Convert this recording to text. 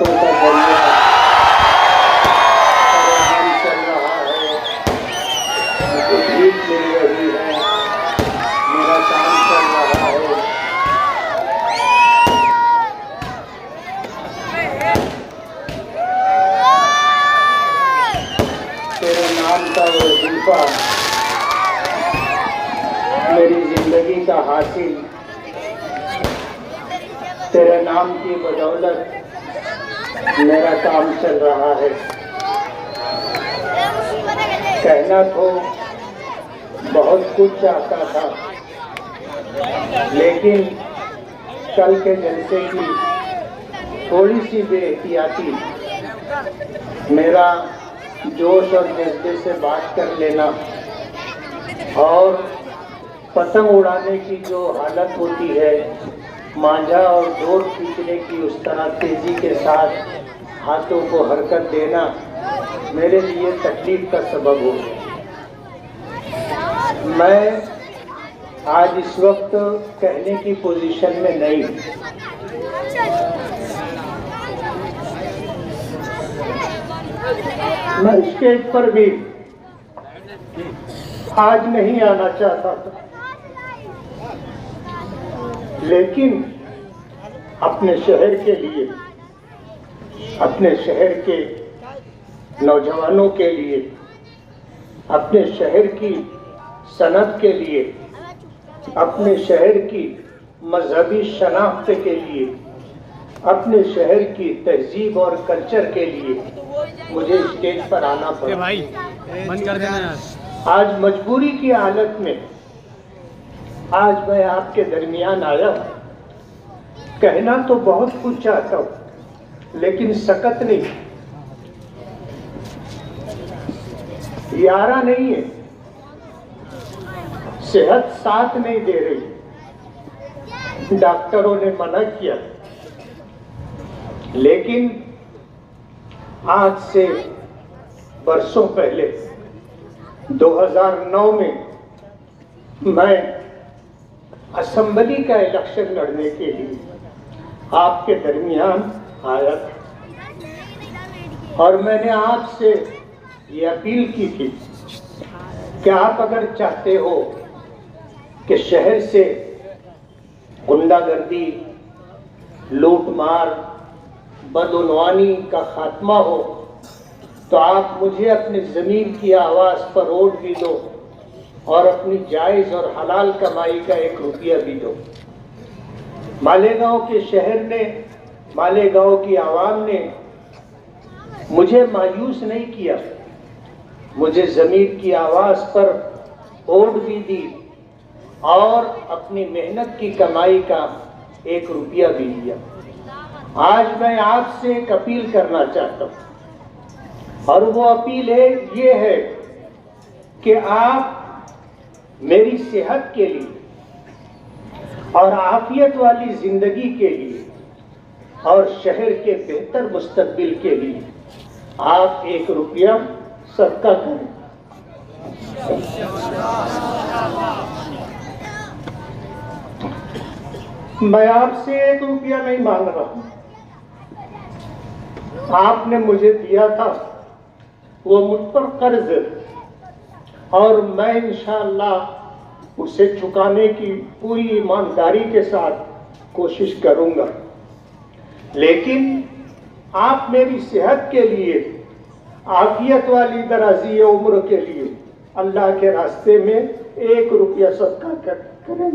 बरकतों का जरिया काम चल रहा है, मुझे भीख मिल रही है, मेरा काम चल रहा है। तेरे नाम का वजीफा मेरी जिंदगी का हासिल, तेरे नाम की बदौलत मेरा काम चल रहा है। कहना तो बहुत कुछ चाहता था, लेकिन कल के जलसे की थोड़ी सी बेएहतियाती मेरा जोश और जज्बे से बात कर लेना और पतंग उड़ाने की जो हालत होती है, मांझा और डोर खींचने की उस तरह तेजी के साथ हाथों को हरकत देना मेरे लिए तकलीफ का सबब हो गया। मैं आज इस वक्त कहने की पोजीशन में नहीं। मैं स्टेज पर भी आज नहीं आना चाहता था, लेकिन अपने शहर के लिए, अपने शहर के नौजवानों के लिए, अपने शहर की सनत के लिए, अपने शहर की मजहबी शनाख्त के लिए, अपने शहर की तहजीब और कल्चर के लिए मुझे स्टेज पर आना पड़ा। भाई बंद कर देना यार। आज मजबूरी की हालत में आज मैं आपके दरमियान आया हूं। कहना तो बहुत कुछ चाहता हूं, लेकिन सकत नहीं, यारा नहीं है, सेहत साथ नहीं दे रही। डॉक्टरों ने मना किया, लेकिन आज से बरसों पहले 2009 में मैं असेंबली का इलेक्शन लड़ने के लिए आपके दरमियान आया था और मैंने आपसे ये अपील की थी कि आप अगर चाहते हो कि शहर से गुंडागर्दी, लूटमार, बदउनवानी का खात्मा हो, तो आप मुझे अपनी ज़मीन की आवाज़ पर वोट भी दो और अपनी जायज़ और हलाल कमाई का 1 रुपया भी दो। मालेगांव के शहर ने, मालेगांव की आवाम ने मुझे मायूस नहीं किया, मुझे ज़मीन की आवाज़ पर वोट भी दी और अपनी मेहनत की कमाई का 1 रुपया भी दिया। आज मैं आपसे एक अपील करना चाहता हूँ और वो अपील ये है कि आप मेरी सेहत के लिए और आफियत वाली जिंदगी के लिए और शहर के बेहतर मुस्तकबिल के लिए आप 1 रुपया सदका करें। मैं आपसे 1 रुपया नहीं मांग रहा हूं, आपने मुझे दिया था वो मुझ पर कर्ज और मैं इंशाअल्लाह उसे चुकाने की पूरी ईमानदारी के साथ कोशिश करूंगा। लेकिन आप मेरी सेहत के लिए, आफियत वाली दराजी उम्र के लिए अल्लाह के रास्ते में 1 रुपया सदका करें।